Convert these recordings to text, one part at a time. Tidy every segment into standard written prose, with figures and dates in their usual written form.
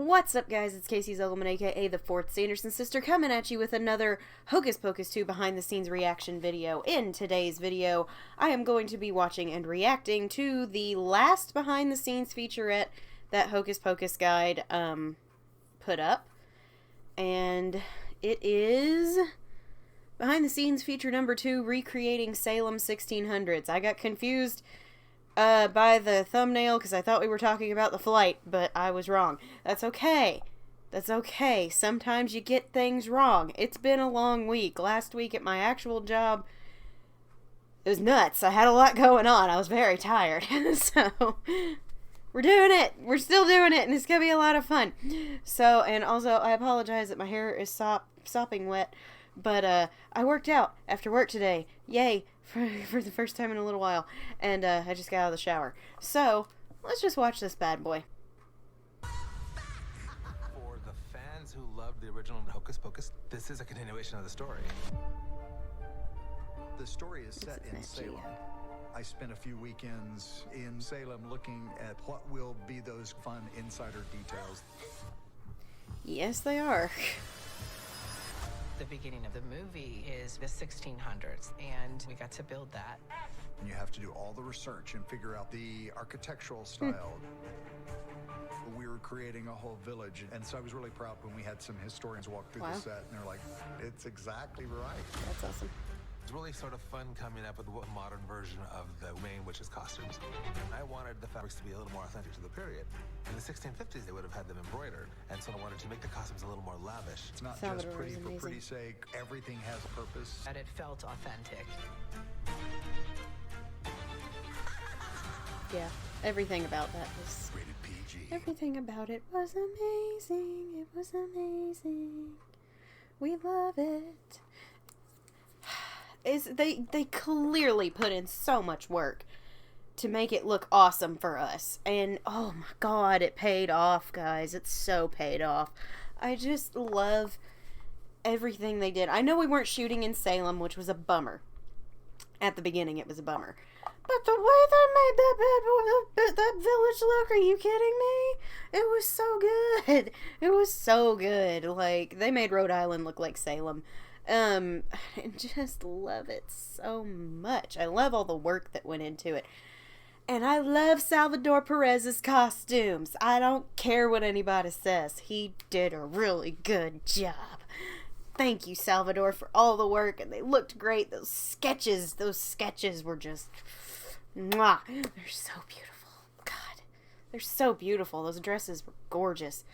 What's up, guys? It's Casey Zogelman, aka the Fourth Sanderson Sister, coming at you with another Hocus Pocus 2 behind the scenes reaction video. In today's video, I am going to be watching and reacting to the last behind the scenes featurette that Hocus Pocus Guide put up. And it is behind the scenes feature number 2, recreating Salem 1600s. I got confused by the thumbnail because I thought we were talking about the flight, but I was wrong. That's okay. That's okay. Sometimes you get things wrong. It's been a long week. Last week at my actual job, it was nuts. I had a lot going on. I was very tired. So, we're doing it. We're still doing it, and it's going to be a lot of fun. So, and also, I apologize that my hair is sopping wet, but I worked out after work today. Yay. For the first time in a little while, and I just got out of the shower. So, let's just watch this bad boy. For the fans who loved the original Hocus Pocus, this is a continuation of the story. The story is set in Salem. I spent a few weekends in Salem looking at what will be those fun insider details. Yes, they are. The beginning of the movie is the 1600s, and we got to build that. And you have to do all the research and figure out the architectural style. We were creating a whole village, and so I was really proud when we had some historians walk through the set, and they're like, it's exactly right. That's awesome. It's really sort of fun coming up with a modern version of the main witch's costumes. I wanted the fabrics to be a little more authentic to the period. In the 1650s, they would have had them embroidered, and so I wanted to make the costumes a little more lavish. It's not just pretty for pretty's sake. Everything has a purpose. And it felt authentic. Yeah, everything about that was... Rated PG. Everything about it was amazing. It was amazing. We love it. They clearly put in so much work to make it look awesome for us. And, oh my god, it paid off, guys. It's so paid off. I just love everything they did. I know we weren't shooting in Salem, which was a bummer. At the beginning, it was a bummer. But the way they made that village look, are you kidding me? It was so good. It was so good. Like, they made Rhode Island look like Salem. I just love it so much. I love all the work that went into it. And I love Salvador Perez's costumes. I don't care what anybody says. He did a really good job. Thank you, Salvador, for all the work, and they looked great. Those sketches were just, mwah. They're so beautiful. God, they're so beautiful. Those dresses were gorgeous.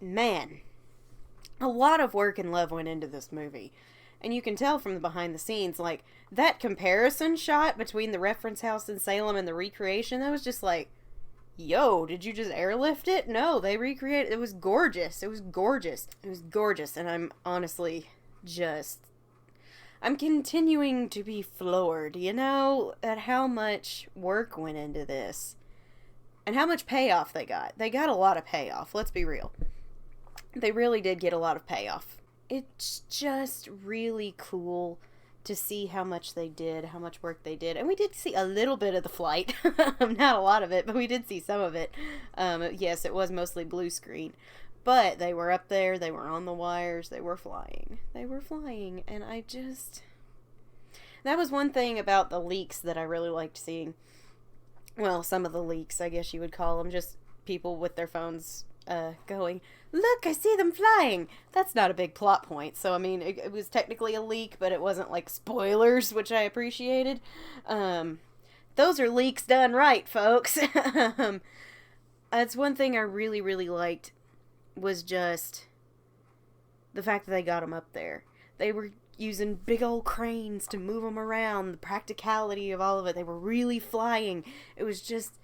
Man, a lot of work and love went into this movie. And you can tell from the behind the scenes, like, that comparison shot between the reference house in Salem and the recreation, that was just like, yo, did you just airlift it? No, they recreated it. It was gorgeous. It was gorgeous. It was gorgeous. And I'm honestly I'm continuing to be floored, you know, at how much work went into this. And how much payoff they got. They got a lot of payoff, let's be real. They really did get a lot of payoff. It's just really cool to see how much they did, how much work they did. And we did see a little bit of the flight. Not a lot of it, but we did see some of it. Yes, it was mostly blue screen. But they were up there, they were on the wires, they were flying. They were flying, and that was one thing about the leaks that I really liked seeing. Well, some of the leaks, I guess you would call them, just people with their phones going, look, I see them flying. That's not a big plot point. So, I mean, it was technically a leak, but it wasn't like spoilers, which I appreciated. Those are leaks done right, folks. That's one thing I really, really liked was just the fact that they got them up there. They were using big old cranes to move them around. The practicality of all of it. They were really flying. It was just...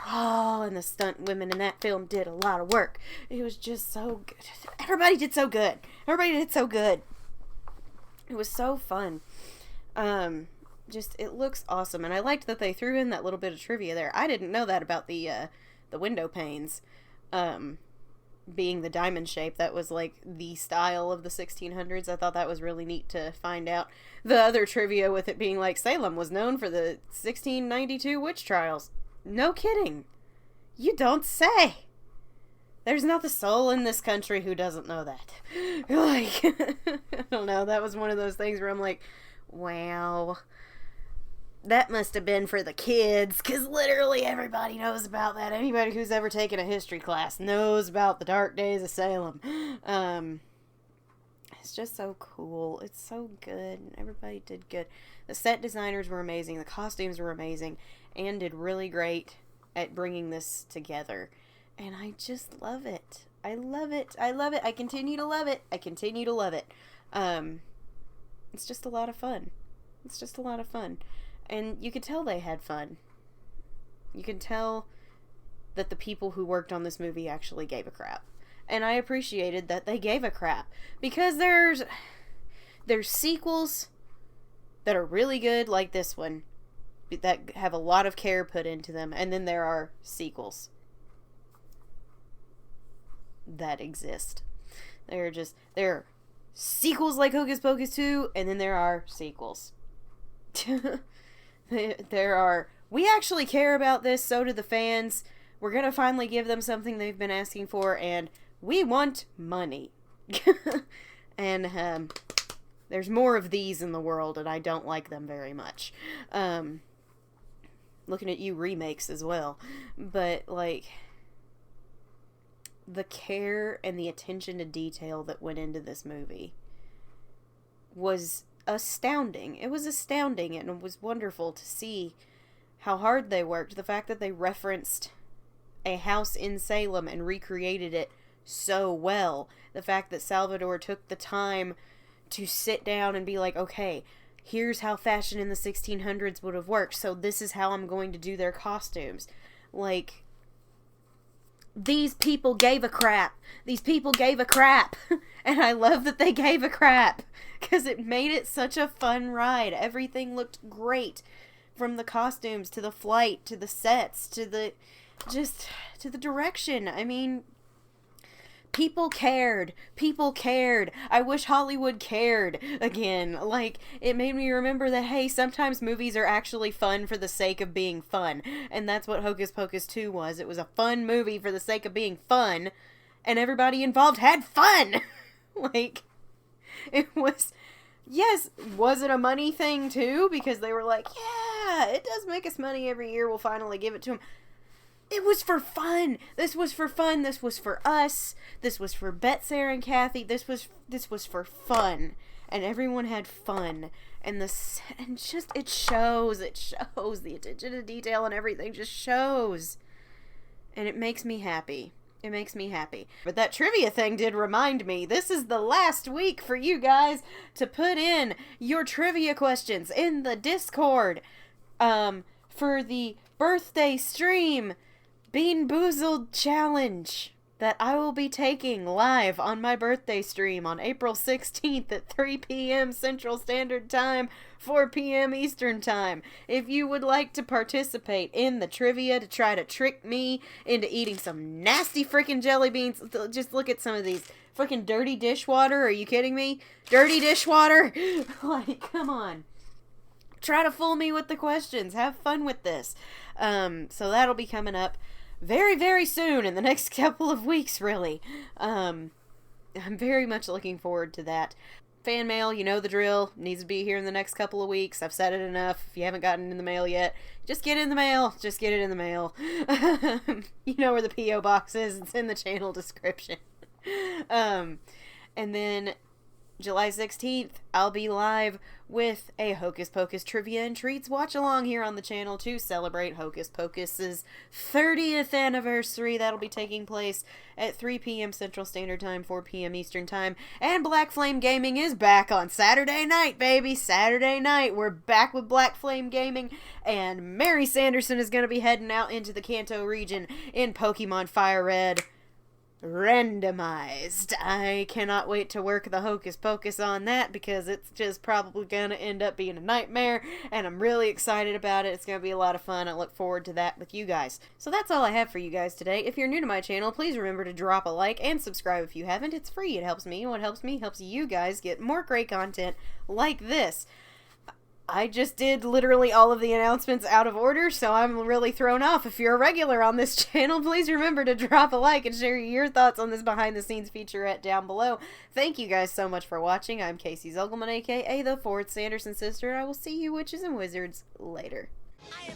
Oh, and the stunt women in that film did a lot of work. It was just so good. Everybody did so good. Everybody did so good. It was so fun. It looks awesome. And I liked that they threw in that little bit of trivia there. I didn't know that about the window panes. Being the diamond shape. That was like the style of the 1600s. I thought that was really neat to find out. The other trivia with it being like Salem was known for the 1692 witch trials. No kidding. You don't say. There's not the soul in this country who doesn't know that. Like, I don't know, that was one of those things where I'm like, wow, that must have been for the kids, because literally everybody knows about that. Anybody who's ever taken a history class knows about the dark days of Salem. It's just so cool. It's so good. Everybody did good. The set designers were amazing. The costumes were amazing. And did really great at bringing this together. And I just love it. I love it. I love it. I continue to love it. I continue to love it. It's just a lot of fun. It's just a lot of fun. And you could tell they had fun. You can tell that the people who worked on this movie actually gave a crap. And I appreciated that they gave a crap. Because there's sequels that are really good, like this one, that have a lot of care put into them. And then there are sequels that exist. There are sequels like Hocus Pocus 2, and then there are sequels. We actually care about this, so do the fans. We're gonna finally give them something they've been asking for, and we want money. And there's more of these in the world, and I don't like them very much. Looking at you, remakes as well. But, like, the care and the attention to detail that went into this movie was astounding. It was astounding, and it was wonderful to see how hard they worked. The fact that they referenced a house in Salem and recreated it so well. The fact that Salvador took the time to sit down and be like, okay, here's how fashion in the 1600s would have worked, so this is how I'm going to do their costumes. Like, these people gave a crap. These people gave a crap. And I love that they gave a crap, because it made it such a fun ride. Everything looked great. From the costumes, to the flight, to the sets, to the direction. I mean, people cared. People cared. I wish Hollywood cared again. Like, it made me remember that, hey, sometimes movies are actually fun for the sake of being fun. And that's what Hocus Pocus 2 was. It was a fun movie for the sake of being fun. And everybody involved had fun. Like, it was... Yes, was it a money thing too? Because they were like, yeah, it does make us money every year. We'll finally give it to them. It was for fun. This was for fun. This was for us. This was for Bet, Sarah, and Kathy. This was for fun, and everyone had fun. And it shows. It shows the attention to detail and everything just shows, and it makes me happy. It makes me happy. But that trivia thing did remind me, this is the last week for you guys to put in your trivia questions in the Discord for the birthday stream Bean Boozled challenge that I will be taking live on my birthday stream on April 16th at 3 p.m. Central Standard Time, 4 p.m. Eastern Time. If you would like to participate in the trivia to try to trick me into eating some nasty freaking jelly beans, just look at some of these. Freaking dirty dishwater, are you kidding me? Dirty dishwater? Like, come on. Try to fool me with the questions. Have fun with this. So that'll be coming up very, very soon, in the next couple of weeks, really. I'm very much looking forward to that. Fan mail, you know the drill, needs to be here in the next couple of weeks. I've said it enough. If you haven't gotten it in the mail yet, just get it in the mail. Just get it in the mail. You know where the P.O. box is. It's in the channel description. And then July 16th, I'll be live with a Hocus Pocus Trivia and Treats watch-along here on the channel to celebrate Hocus Pocus's 30th anniversary. That'll be taking place at 3 p.m. Central Standard Time, 4 p.m. Eastern Time. And Black Flame Gaming is back on Saturday night, baby! Saturday night, we're back with Black Flame Gaming, and Mary Sanderson is going to be heading out into the Kanto region in Pokemon Fire Red randomized. I cannot wait to work the Hocus Pocus on that, because it's just probably gonna end up being a nightmare, and I'm really excited about it. It's gonna be a lot of fun. I look forward to that with you guys. So that's all I have for you guys today. If you're new to my channel, please remember to drop a like and subscribe if you haven't. It's free. It helps me. What helps me helps you guys get more great content like this. I just did literally all of the announcements out of order, so I'm really thrown off. If you're a regular on this channel, please remember to drop a like and share your thoughts on this behind-the-scenes featurette down below. Thank you guys so much for watching. I'm Casey Zogelman, aka the Ford Sanderson Sister, and I will see you witches and wizards later. I am